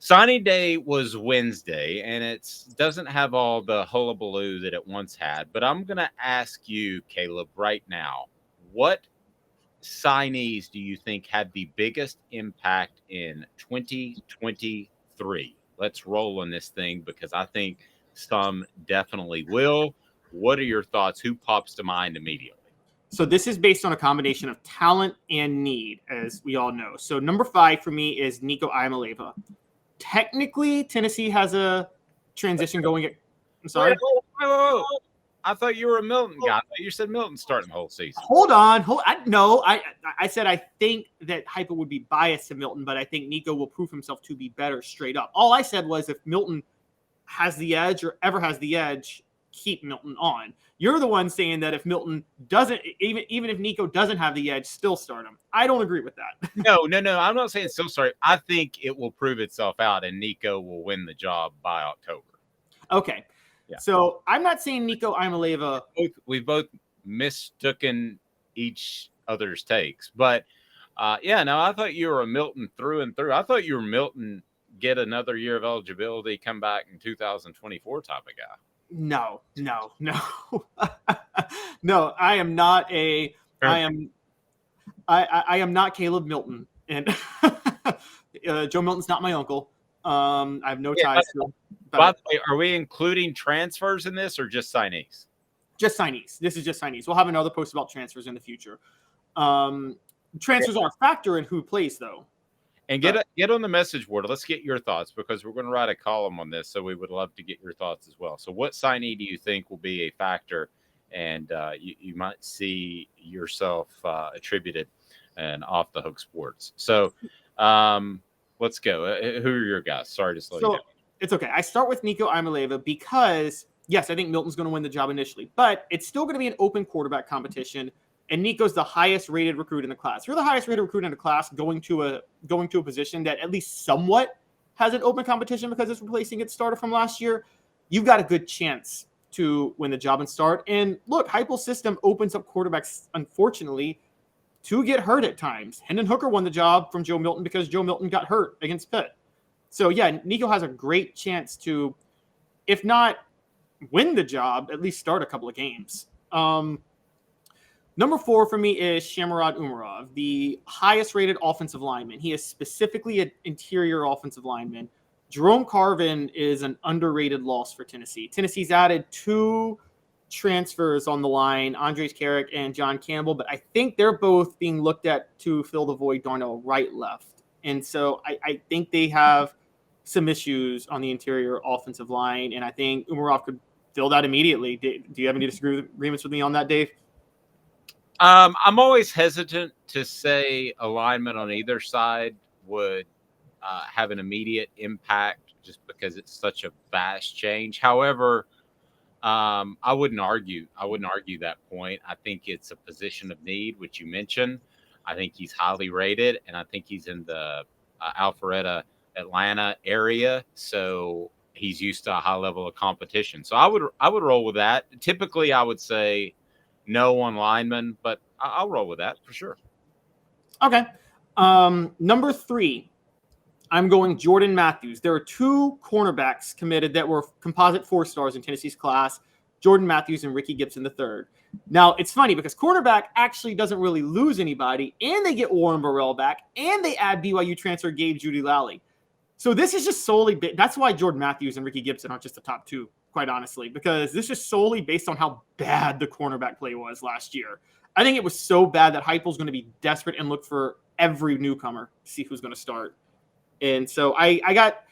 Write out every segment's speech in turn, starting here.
Signing day was Wednesday, and it doesn't have all the hullabaloo that it once had. But I'm going to ask you, Caleb, right now, what signees do you think had the biggest impact in 2023? Let's roll on this thing because I think some definitely will. What are your thoughts? Who pops to mind immediately? So this is based on a combination of talent and need, as we all know. So number 5 for me is Nico Iamaleava. Technically, Tennessee has a transition going. I'm sorry. Wait. I thought you were a Milton guy. I thought you said Milton starting the whole season. Hold on. I said I think that Heupel would be biased to Milton, but I think Nico will prove himself to be better straight up. All I said was if Milton has the edge or ever has the edge, keep Milton on. You're the one saying that if Milton doesn't, even if Nico doesn't have the edge, still start him. I don't agree with that. No. I'm not saying still start. I think it will prove itself out, and Nico will win the job by October. Okay. Yeah. So I'm not saying Nico Iamaleava. We've both mistaken each other's takes, but I thought you were a Milton through and through. I thought you were Milton get another year of eligibility, come back in 2024 type of guy. No. No, I am not I am not Caleb Milton, and Joe Milton's not my uncle. I have no ties to him. By the way, are we including transfers in this or just signees? Just signees. This is just signees. We'll have another post about transfers in the future. Transfers are a factor in who plays, though. And get on the message board. Let's get your thoughts because we're going to write a column on this. So we would love to get your thoughts as well. So what signee do you think will be a factor and you might see yourself attributed and off the hook sports? So let's go. Who are your guys? Sorry to slow you down. It's okay. I start with Nico Iamaleava because, yes, I think Milton's going to win the job initially, but it's still going to be an open quarterback competition. And Nico's the highest rated recruit in the class. You're the highest rated recruit in the class going to a position that at least somewhat has an open competition because it's replacing its starter from last year. You've got a good chance to win the job and start. And look, Heupel's system opens up quarterbacks, unfortunately, to get hurt at times. Hendon Hooker won the job from Joe Milton because Joe Milton got hurt against Pitt. So yeah, Nico has a great chance to, if not win the job, at least start a couple of games. Number 4 for me is Shamarad Umarov, the highest rated offensive lineman. He is specifically an interior offensive lineman. Jerome Carvin is an underrated loss for Tennessee. Tennessee's added 2 transfers on the line, Andres Carrick and John Campbell, but I think they're both being looked at to fill the void Darnell Wright left. And so I think they have some issues on the interior offensive line, and I think Umarov could fill that immediately. Do you have any disagreements with me on that, Dave? I'm always hesitant to say alignment on either side would have an immediate impact just because it's such a vast change. However, I wouldn't argue that point. I think it's a position of need, which you mentioned. I think he's highly rated, and I think he's in the Alpharetta, Atlanta area, so he's used to a high level of competition. So I would roll with that. Typically, I would say no on linemen, but I'll roll with that for sure. Okay. Number 3, I'm going Jordan Matthews. There are 2 cornerbacks committed that were composite 4-stars in Tennessee's class, Jordan Matthews and Ricky Gibson III. Now, it's funny because cornerback actually doesn't really lose anybody, and they get Warren Burrell back, and they add BYU transfer Gabe Judy Lally. So this is just solely – that's why Jordan Matthews and Ricky Gibson aren't just the top 2. Quite honestly, because this is solely based on how bad the cornerback play was last year. I think it was so bad that Heupel's going to be desperate and look for every newcomer to see who's going to start. And so I got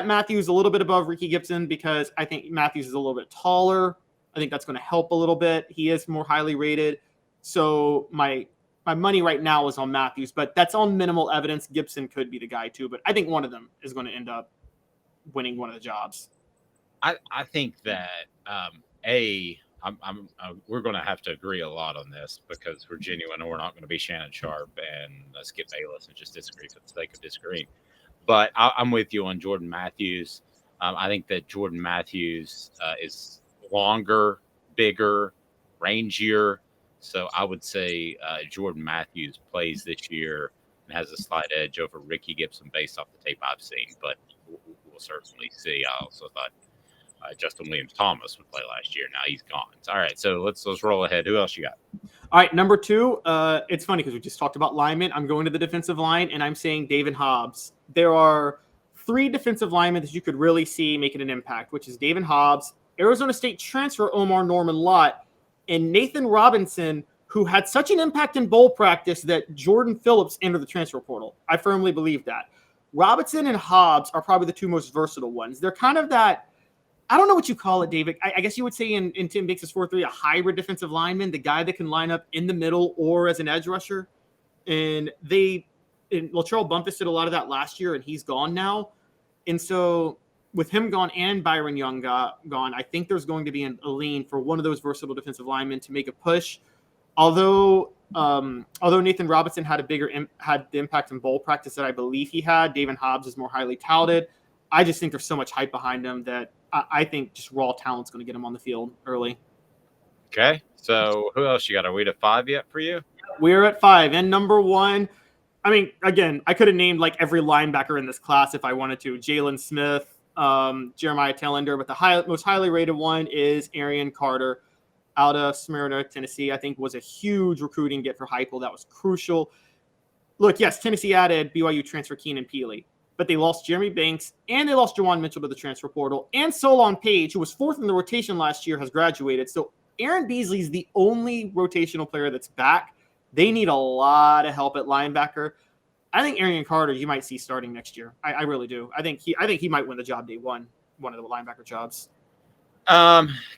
Matthews a little bit above Ricky Gibson because I think Matthews is a little bit taller. I think that's going to help a little bit. He is more highly rated. So my money right now is on Matthews, but that's on minimal evidence. Gibson could be the guy too, but I think one of them is going to end up winning one of the jobs. I think that we're going to have to agree a lot on this because we're genuine and we're not going to be Shannon Sharp and Skip Bayless and just disagree for the sake of disagreeing. But I'm with you on Jordan Matthews. I think that Jordan Matthews is longer, bigger, rangier. So I would say Jordan Matthews plays this year and has a slight edge over Ricky Gibson based off the tape I've seen. But certainly see. I also thought Justin Williams Thomas would play last year. Now he's gone. All right, so let's roll ahead. Who else you got? All right, number 2. It's funny because we just talked about linemen. I'm going to the defensive line, and I'm saying David Hobbs. There are 3 defensive linemen that you could really see making an impact, which is David Hobbs, Arizona State transfer Omar Norman Lott, and Nathan Robinson, who had such an impact in bowl practice that Jordan Phillips entered the transfer portal. I firmly believe that. Robinson and Hobbs are probably the 2 most versatile ones. They're kind of that, I don't know what you call it, David. I guess you would say in Tim Banks' 4-3, a hybrid defensive lineman, the guy that can line up in the middle or as an edge rusher. And Latrell Bumpus did a lot of that last year, and he's gone now. And so with him gone and Byron Young gone, I think there's going to be a lean for one of those versatile defensive linemen to make a push. Although Nathan Robinson had had the impact in bowl practice that I believe he had, David Hobbs is more highly touted. I just think there's so much hype behind him that I think just raw talent's going to get him on the field early. Okay, so who else you got? Are we to 5 yet for you? We're at 5. And number 1, I mean, again, I could have named like every linebacker in this class if I wanted to. Jalen Smith, Jeremiah Tellender, but the most highly rated one is Arian Carter out of Smyrna, Tennessee. I think was a huge recruiting get for Heupel. That was crucial. Look, yes, Tennessee added BYU transfer Keenan Peely, but they lost Jeremy Banks and they lost Jawan Mitchell to the transfer portal. And Solon Page, who was 4th in the rotation last year, has graduated. So Aaron Beasley's the only rotational player that's back. They need a lot of help at linebacker. I think Arian Carter you might see starting next year. I really do. I think he might win the job day one of the linebacker jobs.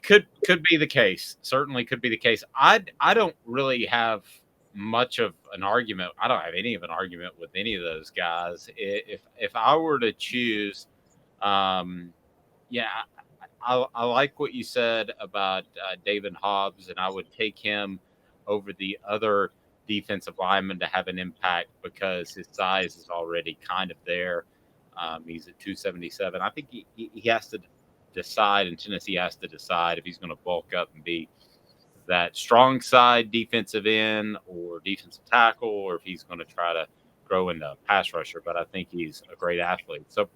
Could be the case. Certainly could be the case. I don't really have much of an argument. I don't have any of an argument with any of those guys. If I were to choose, yeah, I like what you said about David Hobbs, and I would take him over the other defensive lineman to have an impact because his size is already kind of there. He's at 277. I think he has to decide, and Tennessee has to decide if he's going to bulk up and be that strong side defensive end or defensive tackle, or if he's going to try to grow into a pass rusher. But I think he's a great athlete. So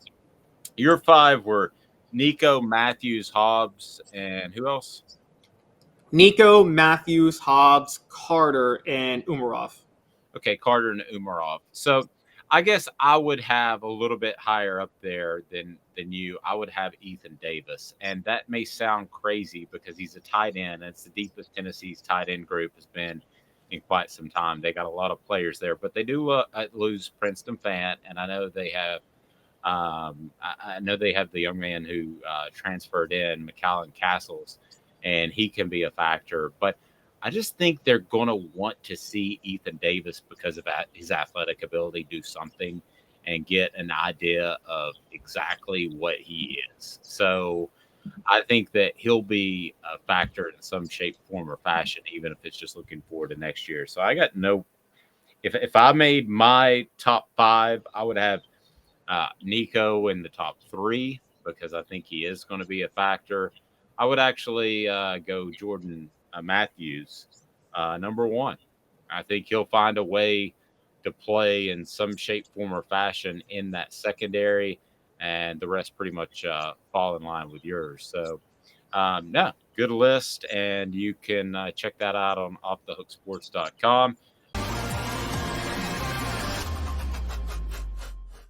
your 5 were Nico, Matthews, Hobbs, and who else? Nico, Matthews, Hobbs, Carter, and Umarov. Okay, Carter and Umarov. So I guess I would have a little bit higher up there than you. I would have Ethan Davis. And that may sound crazy because he's a tight end. And it's the deepest Tennessee's tight end group has been in quite some time. They got a lot of players there. But they do lose Princeton Fant. And I know they have the young man who transferred in, McAllen Castles. And he can be a factor. But I just think they're going to want to see Ethan Davis because of his athletic ability do something and get an idea of exactly what he is. So I think that he'll be a factor in some shape, form, or fashion, even if it's just looking forward to next year. So I got if I made my top 5, I would have Nico in the top 3 because I think he is going to be a factor. I would actually go Jordan Matthews, number 1. I think he'll find a way to play in some shape, form, or fashion in that secondary, and the rest pretty much fall in line with yours. So, good list, and you can check that out on offthehooksports.com.